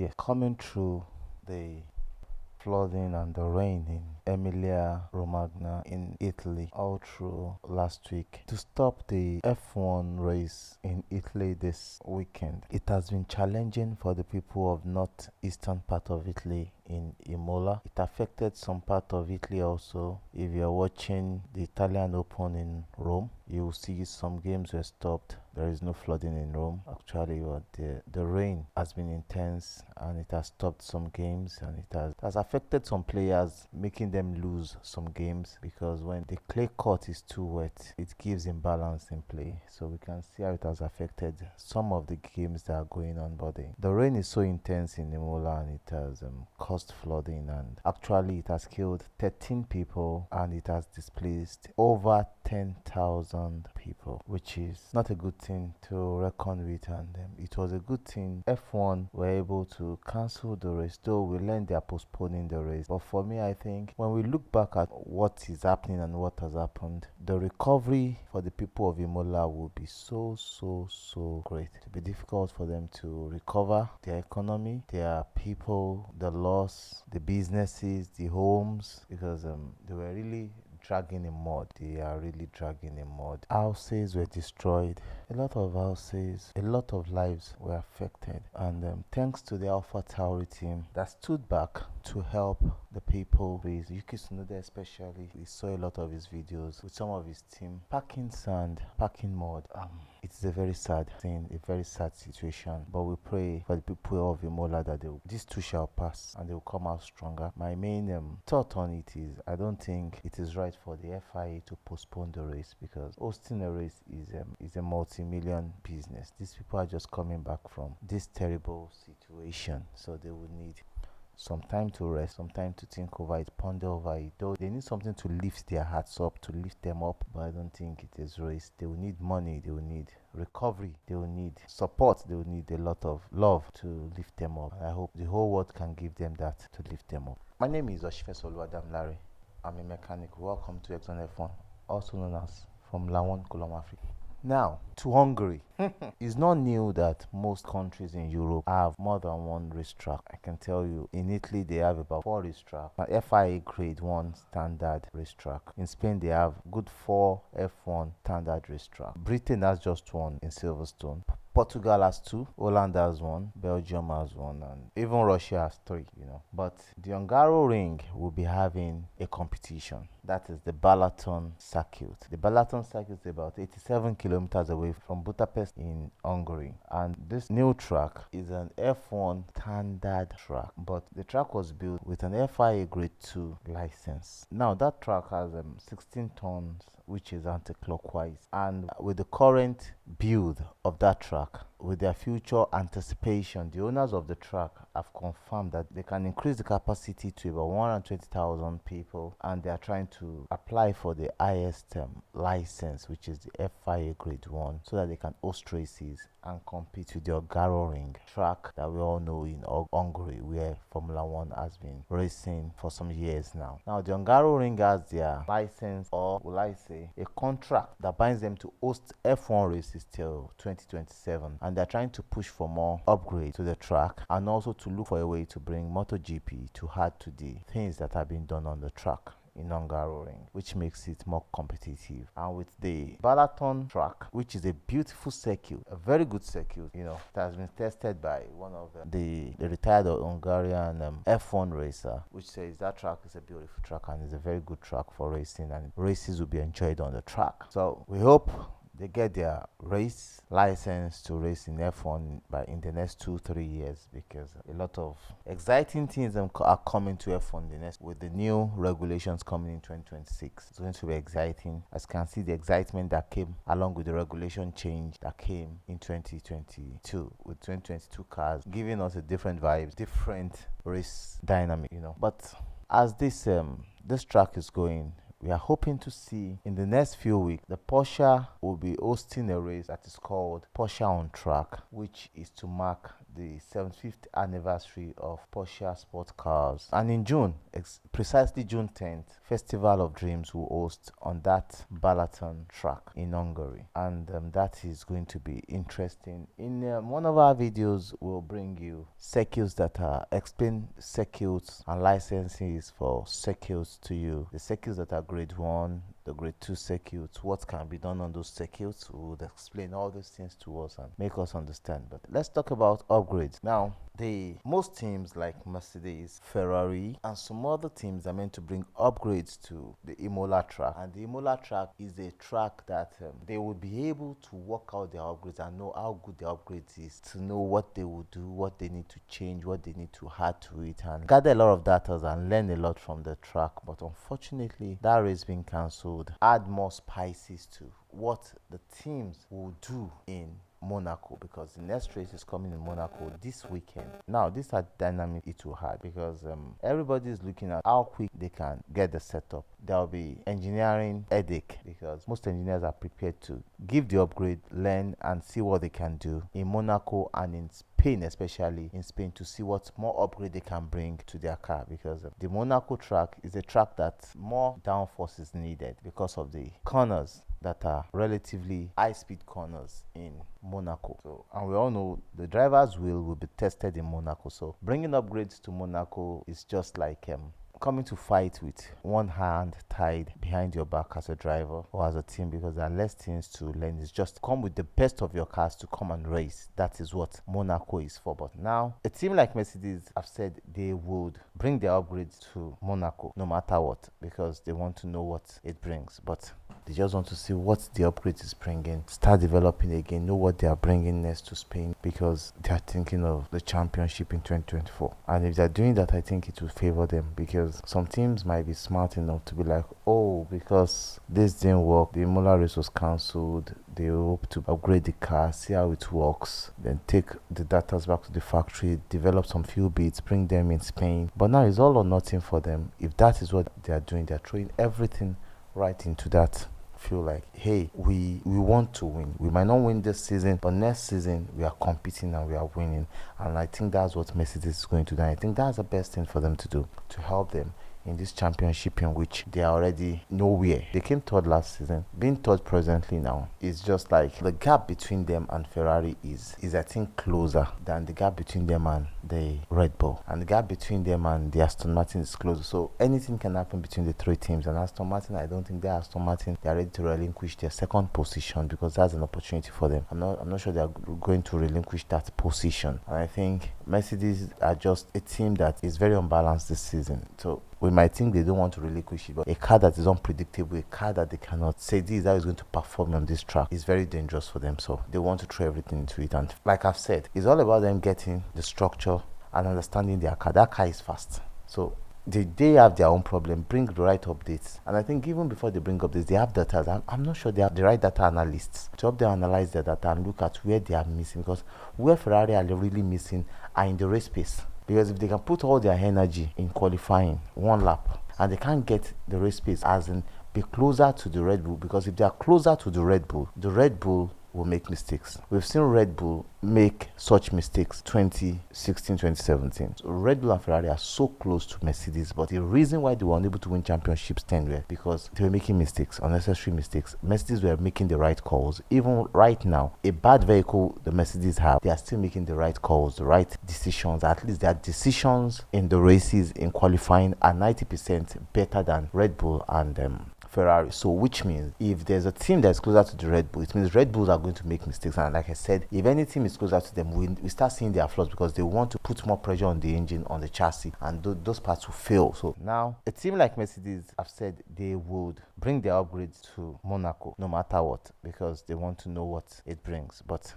Yes, coming through the flooding and the rain in Emilia, Romagna in Italy all through last week to stop the F1 race in Italy this weekend. It has been challenging for the people of northeastern part of Italy in Imola. It affected some part of Italy also. If you're watching the Italian Open in Rome, you will see some games were stopped. There is no flooding in Rome actually, but the rain has been intense and it has stopped some games, and it has affected some players, making them lose some games because when the clay court is too wet, it gives imbalance in play. So we can see how it has affected some of the games that are going on. But the rain is so intense in Imola and it has caused flooding, and actually it has killed 13 people and it has displaced over 10,000 people, which is not a good thing to reckon with. And it was a good thing F1 were able to cancel the race, though we learned they are postponing the race. But for me, I think when we look back at what is happening and what has happened, the recovery for the people of Imola will be so great. It will be difficult for them to recover their economy, their people, the loss, the businesses, the homes, because they were really dragging in mud. They are really dragging in mud. Houses were destroyed. A lot of houses, a lot of lives were affected. And thanks to the Alpha Tauri team that stood back to help the people with Yuki Tsunoda especially. We saw a lot of his videos with some of his team packing sand, packing mud. It's a very sad thing, a very sad situation. But we pray for the people of Imola that this too shall pass and they will come out stronger. My main thought on it is I don't think it is right for the FIA to postpone the race, because hosting a race is a multi-million business. These people are just coming back from this terrible situation, so they will need some time to rest, some time to think over it, ponder over it. Though they need something to lift their hearts up, to lift them up, but I don't think it is race. They will need money, they will need recovery, they will need support, they will need a lot of love to lift them up. And I hope the whole world can give them that to lift them up. My name is Oshifesolu Larry. I'm a mechanic. Welcome to Exxon F1, also known as from Lawon, Colombo, Africa. Now, to Hungary. It's not new that most countries in Europe have more than one racetrack. I can tell you, in Italy, they have about 4 racetracks. An FIA grade 1 standard racetrack. In Spain, they have good 4 F1 standard racetrack. Britain has just one in Silverstone. Portugal has 2, Holland has 1, Belgium has 1, and even Russia has 3, But the Hungaroring will be having a competition. That is the Balaton circuit. The Balaton circuit is about 87 kilometers away from Budapest in Hungary. And this new track is an F1 standard track, but the track was built with an FIA grade 2 license. Now that track has 16 tons, which is anti-clockwise, and with the current build of that track, with their future anticipation, the owners of the track have confirmed that they can increase the capacity to about 120,000 people, and they are trying to apply for the highest license, which is the FIA grade 1, so that they can host races and compete with the Hungaroring track that we all know in Hungary, where Formula 1 has been racing for some years now. Now the Hungaroring has their license, or will I say a contract, that binds them to host F1 races till 2027, and they're trying to push for more upgrades to the track, and also to look for a way to bring MotoGP to add to the things that have been done on the track in Hungaroring, which makes it more competitive. And with the Balaton track, which is a beautiful circuit, a very good circuit, it has been tested by one of the retired Hungarian F1 racer, which says that track is a beautiful track and is a very good track for racing, and races will be enjoyed on the track. So we hope they get their race license to race in F1 in the next 2-3 years, because a lot of exciting things are coming to F1 with the new regulations coming in 2026. It's going to be exciting. As you can see, the excitement that came along with the regulation change that came in 2022 with 2022 cars, giving us a different vibe, different race dynamic, But as this track is going, we are hoping to see in the next few weeks the Porsche will be hosting a race that is called Porsche on Track, which is to mark the 75th anniversary of Porsche Sport Cars. And in June, precisely June 10th, Festival of Dreams will host on that Balaton track in Hungary. And that is going to be interesting. In one of our videos, we'll bring you circuits that are explain circuits and licenses for circuits to you. The circuits that are grade 1, the grade 2 circuits, what can be done on those circuits. We would explain all those things to us and make us understand. But let's talk about upgrades. Now, most teams like Mercedes, Ferrari, and some other teams are meant to bring upgrades to the Imola track. And the Imola track is a track that they would be able to work out their upgrades and know how good the upgrades is, to know what they will do, what they need to change, what they need to add to it, and gather a lot of data and learn a lot from the track. But unfortunately, that race being cancelled add more spices to what the teams will do in Monaco, because the next race is coming in Monaco this weekend. Now, these are dynamic it will have, because everybody is looking at how quick they can get the setup. There will be engineering headache, because most engineers are prepared to give the upgrade, learn, and see what they can do in Monaco and in Spain, especially in Spain, to see what more upgrade they can bring to their car, because the Monaco track is a track that more downforce is needed because of the corners that are relatively high-speed corners in Monaco. So, and we all know the driver's will be tested in Monaco. So bringing upgrades to Monaco is just like coming to fight with one hand tied behind your back as a driver or as a team, because there are less things to learn. It's just come with the best of your cars to come and race. That is what Monaco is for. But now, a team like Mercedes have said they would bring their upgrades to Monaco no matter what, because they want to know what it brings. But they just want to see what the upgrade is bringing, start developing again, know what they are bringing next to Spain, because they are thinking of the championship in 2024. And if they're doing that, I think it will favor them, because some teams might be smart enough to be like, oh, because this didn't work, the Imola race was cancelled, they hope to upgrade the car, see how it works, then take the data back to the factory, develop some few bits, bring them in Spain. But now it's all or nothing for them. If that is what they are doing, they're throwing everything right into that. Feel like, hey, we want to win. We might not win this season, but next season we are competing and we are winning. And I think that's what Mercedes is going to do. And I think that's the best thing for them to do, to help them in this championship in which they are already nowhere. They came third last season. Being third presently now is just like the gap between them and Ferrari is I think closer than the gap between them and the Red Bull. And the gap between them and the Aston Martin is closer. So anything can happen between the three teams. And Aston Martin, I don't think Aston Martin, they are ready to relinquish their second position, because that's an opportunity for them. I'm not sure they are going to relinquish that position. And I think Mercedes are just a team that is very unbalanced this season. So we might think they don't want to relinquish it, but a car that is unpredictable, a car that they cannot say this is how it's going to perform on this track, is very dangerous for them. So they want to throw everything into it. And like I've said, it's all about them getting the structure and understanding their car. That car is fast. So they have their own problem, bring the right updates. And I think even before they bring updates, they have data. I'm not sure they have the right data analysts to help them analyze their data and look at where they are missing, because where Ferrari are really missing are in the race pace. Because if they can put all their energy in qualifying one lap and they can't get the race pace, as in be closer to the Red Bull, because if they are closer to the Red Bull will make mistakes. We've seen Red Bull make such mistakes 2016, 2017. So Red Bull and Ferrari are so close to Mercedes, but the reason why they were unable to win championships then were because they were making mistakes, unnecessary mistakes. Mercedes were making the right calls. Even right now, a bad vehicle the Mercedes have, they are still making the right calls, the right decisions. At least their decisions in the races, in qualifying, are 90% better than Red Bull and Ferrari. So which means if there's a team that's closer to the Red Bull, it means Red Bulls are going to make mistakes. And like I said, if any team is closer to them, we start seeing their flaws, because they want to put more pressure on the engine, on the chassis, and those parts will fail. So now a team like Mercedes have said they would bring their upgrades to Monaco no matter what, because they want to know what it brings. But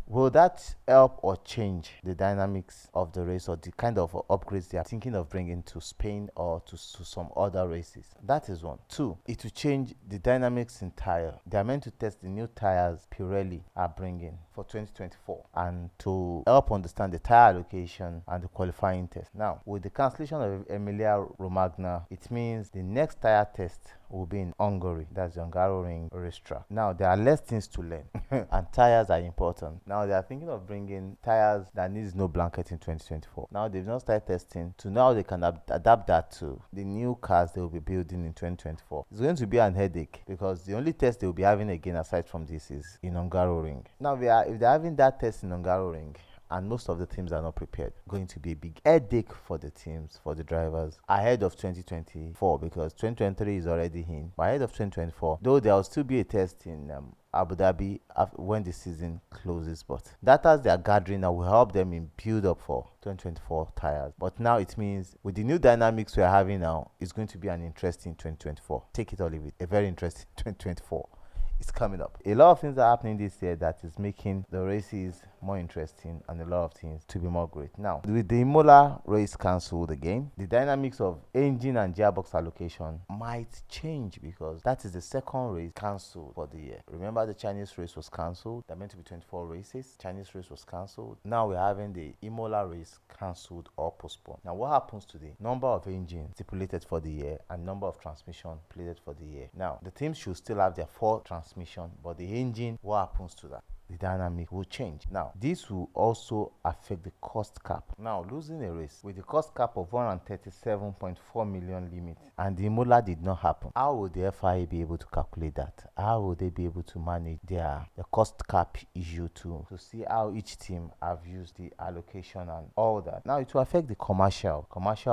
will that help or change the dynamics of the race, or the kind of upgrades they are thinking of bringing to Spain or to some other races? That is one. Two, it will change the dynamics in tire. They are meant to test the new tires Pirelli are bringing for 2024, and to help understand the tire allocation and the qualifying test. Now, with the cancellation of Emilia Romagna, it means the next tire test will be in Hungary. That's the Hungaroring racetrack. Now, there are less things to learn, and tires are important. Now, they are thinking of bringing tires that needs no blanket in 2024. Now, they've not started testing, so now they can adapt that to the new cars they will be building in 2024. It's going to be an headache because the only test they will be having again aside from this is in Hungaroring. Now, if they're having that test in Hungaroring, and most of the teams are not prepared, going to be a big headache for the teams, for the drivers ahead of 2024, because 2023 is already in. But ahead of 2024, though there will still be a test in Abu Dhabi when the season closes, but data they are gathering now will help them in build up for 2024 tires. But now it means with the new dynamics we are having now, it's going to be an interesting 2024. Take it or leave it, a very interesting 2024. It's coming up. A lot of things are happening this year that is making the races more interesting and a lot of things to be more great. Now, with the Imola race cancelled again, the dynamics of engine and gearbox allocation might change because that is the second race cancelled for the year. Remember, the Chinese race was cancelled. There meant to be 24 races. Chinese race was cancelled. Now we're having the Imola race cancelled or postponed. Now, what happens to the number of engines stipulated for the year and number of transmission plated for the year? Now, the teams should still have their 4 transmission, but the engine, what happens to that? The dynamic will change. Now, this will also affect the cost cap. Now, losing a race with the cost cap of 137.4 million limit and the Imola did not happen, how will the FIA be able to calculate that? How will they be able to manage the cost cap issue to see how each team have used the allocation and all that? Now, it will affect the commercial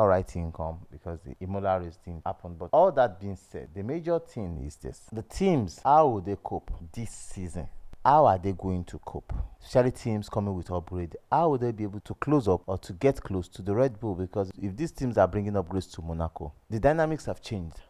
right income because the Imola race didn't happen. But all that being said, the major thing is this: the teams, how will they cope this season? How are they going to cope? Especially teams coming with upgrade. How will they be able to close up or to get close to the Red Bull? Because if these teams are bringing upgrades to Monaco, the dynamics have changed.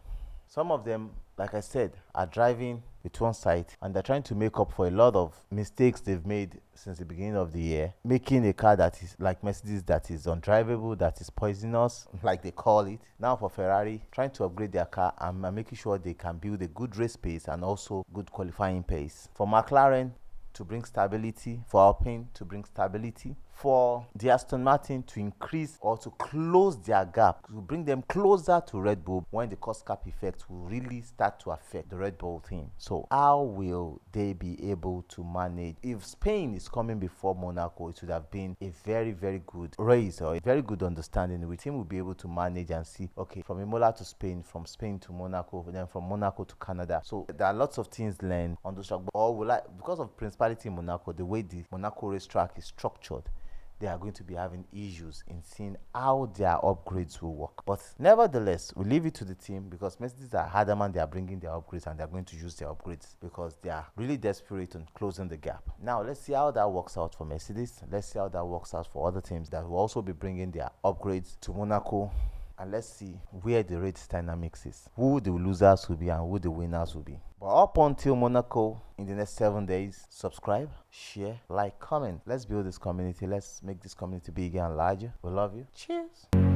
Some of them, like I said, are driving with one side and they're trying to make up for a lot of mistakes they've made since the beginning of the year, making a car that is like Mercedes, that is undrivable, that is poisonous, like they call it. Now for Ferrari, trying to upgrade their car and making sure they can build a good race pace and also good qualifying pace. For McLaren, to bring stability, for Alpine to bring stability, for the Aston Martin to increase or to close their gap, to bring them closer to Red Bull when the cost cap effect will really start to affect the Red Bull team. So how will they be able to manage? If Spain is coming before Monaco, it would have been a very, very good race or a very good understanding. The team will be able to manage and see, okay, from Imola to Spain, from Spain to Monaco, then from Monaco to Canada. So there are lots of things learned on the track. Or will I, because of principality in Monaco, the way the Monaco racetrack is structured, they are going to be having issues in seeing how their upgrades will work. But nevertheless, we leave it to the team because Mercedes are adamant they are bringing their upgrades and they are going to use their upgrades because they are really desperate on closing the gap. Now, let's see how that works out for Mercedes. Let's see how that works out for other teams that will also be bringing their upgrades to Monaco. And let's see where the race dynamics is, who the losers will be and who the winners will be. But up until Monaco in the next 7 days, subscribe, share, like, comment. Let's build this community. Let's make this community bigger and larger. We love you. Cheers.